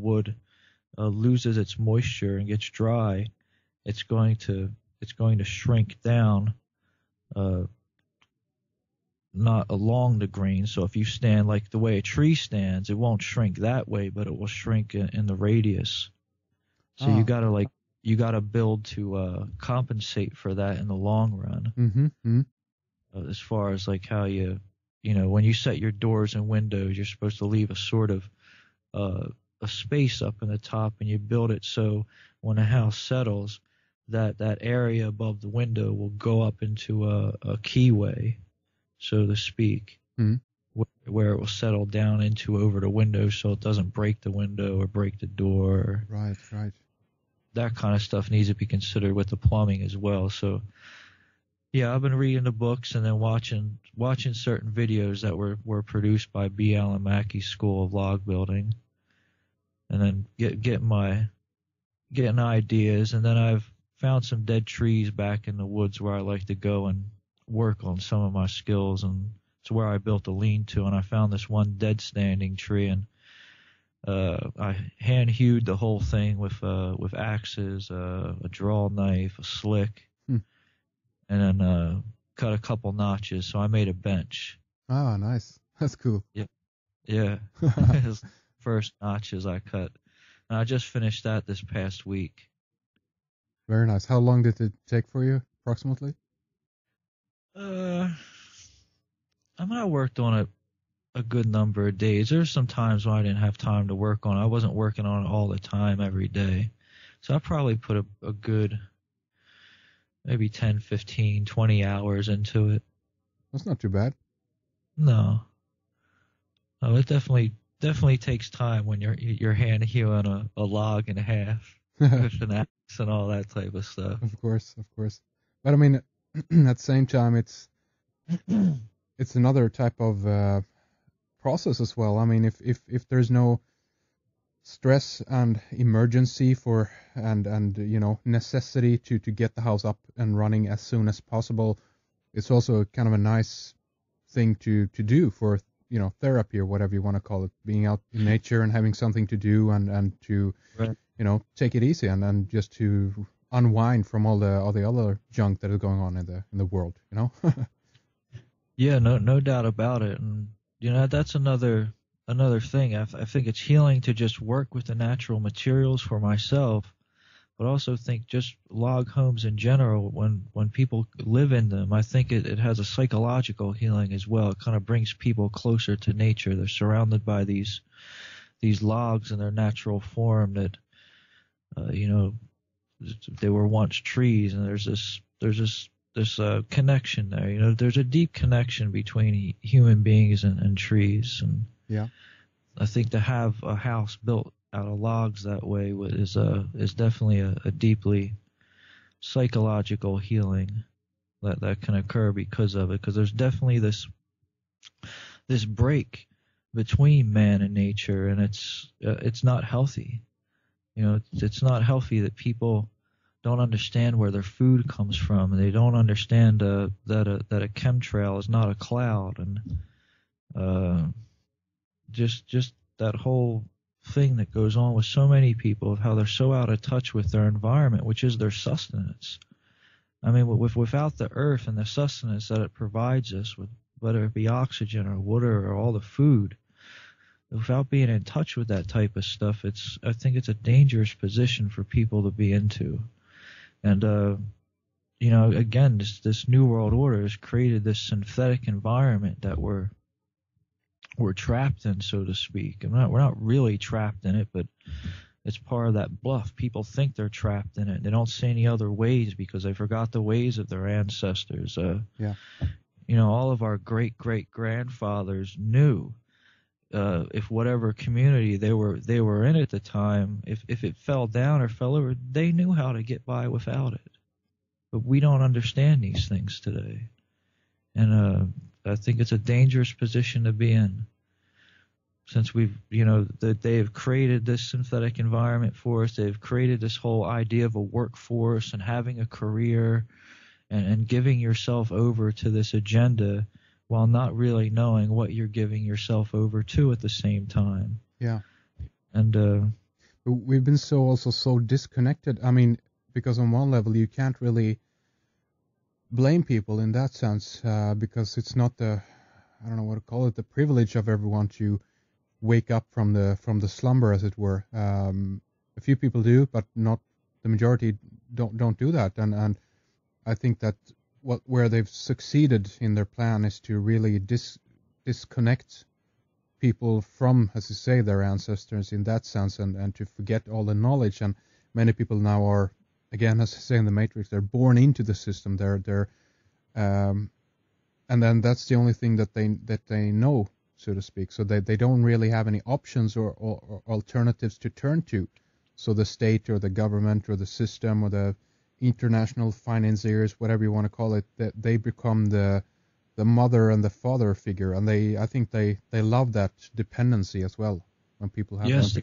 wood loses its moisture and gets dry, it's going to shrink down, not along the grain. So if you stand like the way a tree stands, it won't shrink that way, but it will shrink in the radius. So you gotta build to compensate for that in the long run. Mm-hmm. As far as like how when you set your doors and windows, you're supposed to leave a sort of a space up in the top, and you build it so when a house settles, that area above the window will go up into a keyway, so to speak, where it will settle down into over the window, so it doesn't break the window or break the door. Right. That kind of stuff needs to be considered with the plumbing as well. So, yeah, I've been reading the books and then watching certain videos that were produced by B. Allen Mackey's School of Log Building, and then getting ideas. And then I've found some dead trees back in the woods where I like to go and work on some of my skills, and it's where I built a lean-to. And I found this one dead standing tree, and I hand-hewed the whole thing with axes, a draw knife, a slick, and then cut a couple notches. So I made a bench. Ah, nice. That's cool. Yeah. First notches I cut, and I just finished that this past week. Very nice. How long did it take for you, approximately? I worked on it a good number of days. There's some times when I didn't have time to work on it. I wasn't working on it all the time every day. So I probably put a good maybe 10, 15, 20 hours into it. That's not too bad. No, it definitely takes time when you're hand hewing a log in half with an axe and all that type of stuff. Of course. But I mean, at the same time, it's another type of process as well. I mean, if there's no stress and emergency and necessity to get the house up and running as soon as possible, it's also kind of a nice thing to do for therapy or whatever you want to call it, being out in nature and having something to do and to right. Take it easy and just to unwind from all the other junk that is going on in the world. Yeah, no doubt about it. And that's another thing. I think it's healing to just work with the natural materials for myself, but also think just log homes in general, when people live in them, I think it has a psychological healing as well. It kind of brings people closer to nature. They're surrounded by these logs in their natural form that they were once trees, and there's this connection there. There's a deep connection between human beings and trees. And yeah, I think to have a house built out of logs that way is definitely a deeply psychological healing that can occur because of it. Because there's definitely this break between man and nature, and it's not healthy. It's not healthy that people don't understand where their food comes from, and they don't understand that a chemtrail is not a cloud, and just that whole thing that goes on with so many people of how they're so out of touch with their environment, which is their sustenance. I mean, without the earth and the sustenance that it provides us with, whether it be oxygen or water or all the food, without being in touch with that type of stuff, I think it's a dangerous position for people to be into. And again, this New World Order has created this synthetic environment that we're trapped in, so to speak. And we're not really trapped in it, but it's part of that bluff. People think they're trapped in it. They don't see any other ways because they forgot the ways of their ancestors. All of our great-great-grandfathers knew if whatever community they were in at the time, if it fell down or fell over, they knew how to get by without it. But we don't understand these things today. And I think it's a dangerous position to be in, since that they have created this synthetic environment for us. They've created this whole idea of a workforce and having a career and giving yourself over to this agenda while not really knowing what you're giving yourself over to at the same time. Yeah. And we've been so disconnected. I mean, because on one level you can't really blame people in that sense, because it's not I don't know what to call it, the privilege of everyone to wake up from the slumber, as it were. A few people do, but not the majority don't do that. And I think that where they've succeeded in their plan is to really disconnect people from, as you say, their ancestors in that sense, and to forget all the knowledge. And many people now are, again, as I say in the Matrix, they're born into the system. They're and then that's the only thing that they know, so to speak. So they don't really have any options or alternatives to turn to. So the state or the government or the system or the international financiers, whatever you want to call it, that they become the mother and the father figure, and I think they love that dependency as well when people have Yes,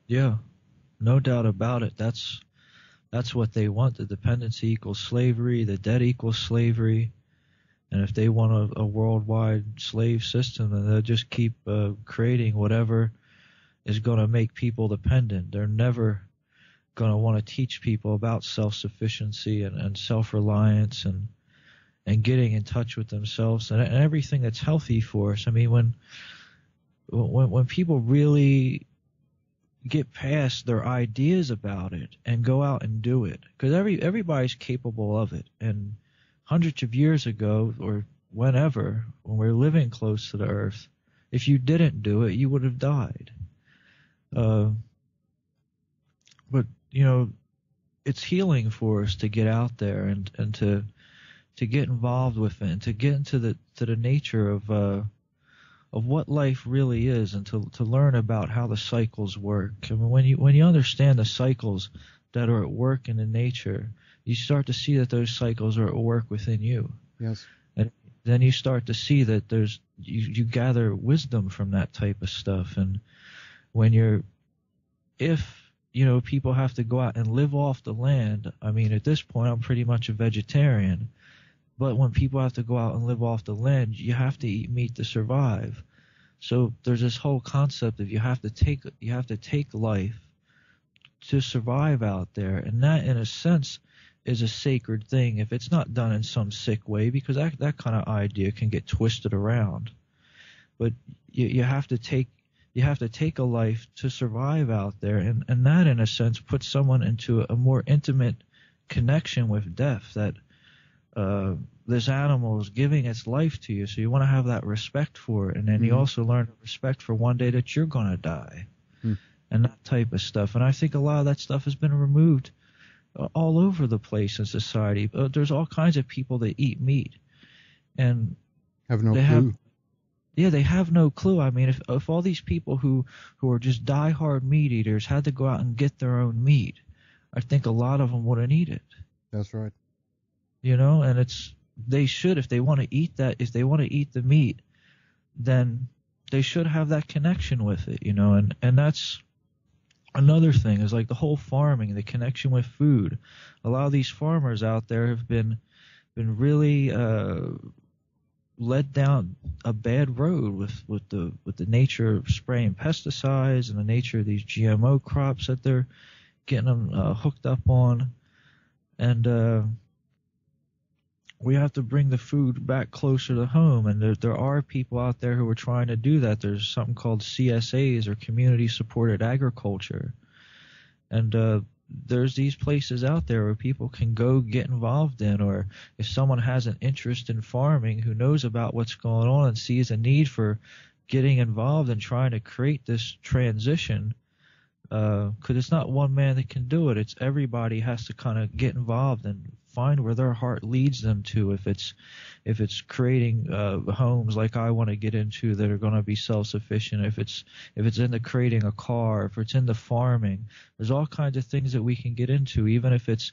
yeah, no doubt about it. That's what they want. The dependency equals slavery. The debt equals slavery. And if they want a worldwide slave system, then they'll just keep creating whatever is going to make people dependent. They're never going to want to teach people about self-sufficiency and self-reliance and getting in touch with themselves and everything that's healthy for us. I mean, when people really get past their ideas about it and go out and do it, because everybody's capable of it. And hundreds of years ago or whenever, when we were living close to the earth, if you didn't do it, you would have died. But it's healing for us to get out there and to get involved with it and to get into the nature of what life really is, and to learn about how the cycles work. I mean, when you understand the cycles that are at work in the nature, you start to see that those cycles are at work within you. Yes. And then you start to see that you gather wisdom from that type of stuff. And if people have to go out and live off the land, I mean, at this point, I'm pretty much a vegetarian. But when people have to go out and live off the land, you have to eat meat to survive. So there's this whole concept of you have to take life to survive out there, and that, in a sense, is a sacred thing if it's not done in some sick way, because that kind of idea can get twisted around. But you have to take a life to survive out there, and that, in a sense, puts someone into a more intimate connection with death, that this animal is giving its life to you, so you want to have that respect for it. And then you also learn respect for one day that you're going to die, and that type of stuff. And I think a lot of that stuff has been removed all over the place in society. There's all kinds of people that eat meat and have no clue. They have no clue. I mean, if all these people who are just diehard meat eaters had to go out and get their own meat, I think a lot of them wouldn't eat it. That's right. And they should, if they want to eat that, if they want to eat the meat, then they should have that connection with it, and that's another thing, is like the whole farming, the connection with food. A lot of these farmers out there have been really led down a bad road with the nature of spraying pesticides and the nature of these GMO crops that they're getting them hooked up on. And we have to bring the food back closer to home, and there are people out there who are trying to do that. There's something called CSAs, or community supported agriculture, and there's these places out there where people can go get involved in, or if someone has an interest in farming, who knows about what's going on and sees a need for getting involved and trying to create this transition, because it's not one man that can do it. It's everybody has to kind of get involved and find where their heart leads them to. If it's creating homes like I want to get into that are going to be self-sufficient, if it's into creating a car, if it's into farming, there's all kinds of things that we can get into. Even if it's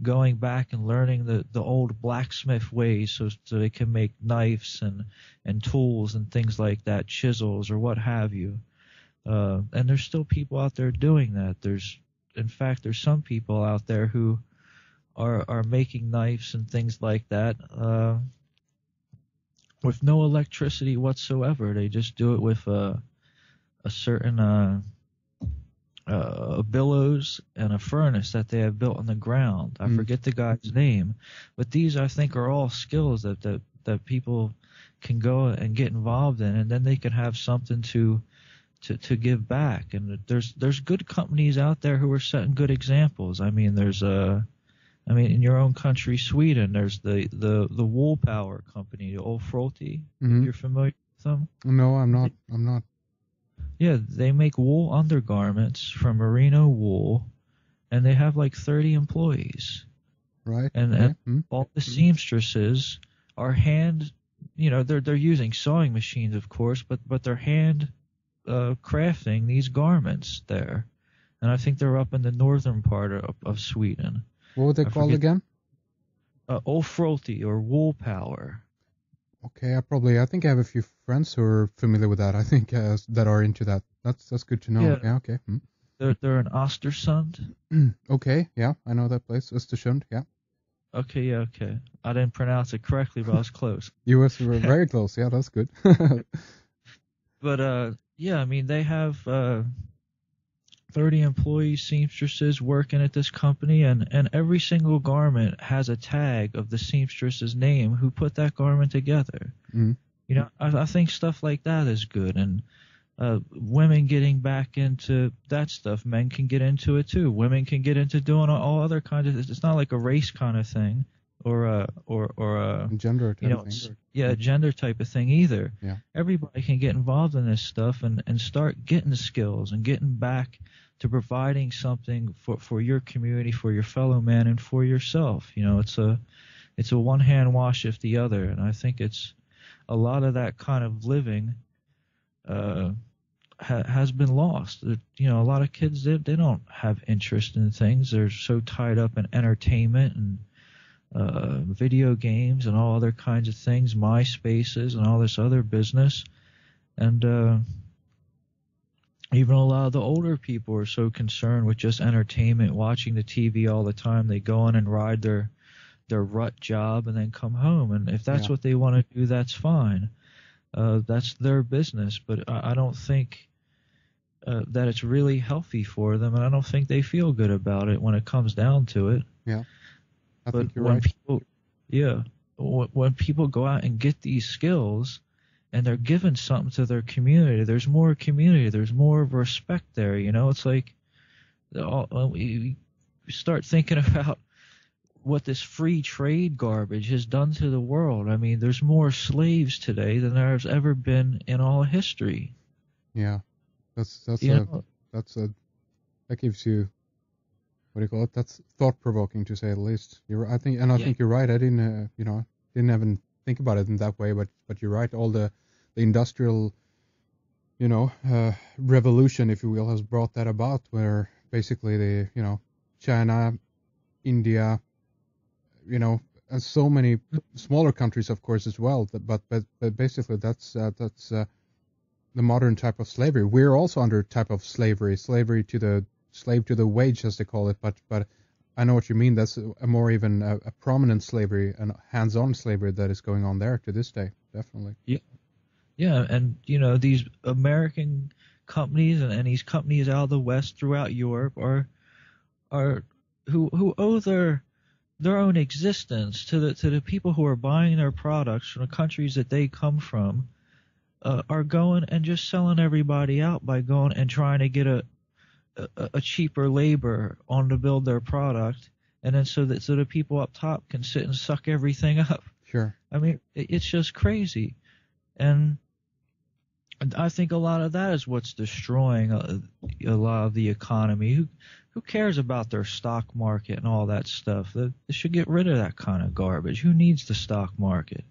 going back and learning the old blacksmith ways, so they can make knives and tools and things like that, chisels or what have you. And there's still people out there doing that. There's some people out there who are making knives and things like that with no electricity whatsoever. They just do it with a certain a billows and a furnace that they have built on the ground. I forget the guy's name, but these I think are all skills that people can go and get involved in, and then they can have something to give back. And there's good companies out there who are setting good examples. I mean, in your own country, Sweden, there's the wool power company, Old Frolti. You're familiar with them? No, I'm not. Yeah, they make wool undergarments from merino wool, and they have like 30 employees. Right. And all the seamstresses are hand, they're using sewing machines, of course, but they're hand crafting these garments there. And I think they're up in the northern part of Sweden. What were they called again? Old Frolti or wool power. Okay, I think I have a few friends who are familiar with that. I think that are into that. That's good to know. Yeah, okay. They're in Östersund. Okay, yeah, I know that place, Östersund. Yeah. Okay, yeah, okay. I didn't pronounce it correctly, but I was close. You were very close. Yeah, that's good. But yeah, I mean, they have 30 employees, seamstresses working at this company, and every single garment has a tag of the seamstress's name who put that garment together. I think stuff like that is good, and women getting back into that stuff. Men can get into it too. Women can get into doing all other kinds of. It's not like a race kind of thing, or a gender type thing. Yeah, gender type of thing either. Yeah. Everybody can get involved in this stuff and start getting the skills and getting back to providing something for your community, for your fellow man, and for yourself. It's a one hand wash if the other, and I think it's a lot of that kind of living has been lost. A lot of kids they don't have interest in things. They're so tied up in entertainment and video games and all other kinds of things, MySpaces and all this other business, and even a lot of the older people are so concerned with just entertainment, watching the TV all the time. They go in and ride their rut job and then come home. And if that's what they want to do, that's fine. That's their business. But I don't think that it's really healthy for them, and I don't think they feel good about it when it comes down to it. Yeah, I but think you're when right. When people go out and get these skills, and they're giving something to their community, there's more community, there's more respect there. It's like you start thinking about what this free trade garbage has done to the world. I mean, there's more slaves today than there's ever been in all history. Yeah, that gives you, what do you call it? That's thought provoking, to say the least. I think you're right. I didn't even think about it in that way, but you're right. All the industrial, revolution, if you will, has brought that about, where basically China, India, and so many smaller countries, of course, as well. But basically that's the modern type of slavery. We're also under a type of slavery to the slave to the wage, as they call it. But I know what you mean. That's a more even a prominent slavery and hands-on slavery that is going on there to this day. Definitely. Yeah. Yeah, and these American companies and these companies out of the West throughout Europe are who owe their own existence to the people who are buying their products from the countries that they come from, are going and just selling everybody out by going and trying to get a cheaper labor on to build their product, and then so the people up top can sit and suck everything up. Sure. I mean, it's just crazy. And I think a lot of that is what's destroying a lot of the economy. Who cares about their stock market and all that stuff? They should get rid of that kind of garbage. Who needs the stock market?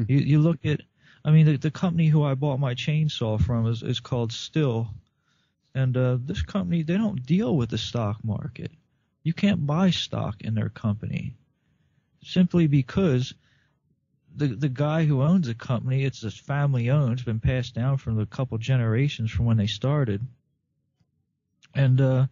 You look at, the company who I bought my chainsaw from is called Still. And this company, they don't deal with the stock market. You can't buy stock in their company simply because the guy who owns the company, it's just family owned, it's been passed down from a couple generations from when they started. And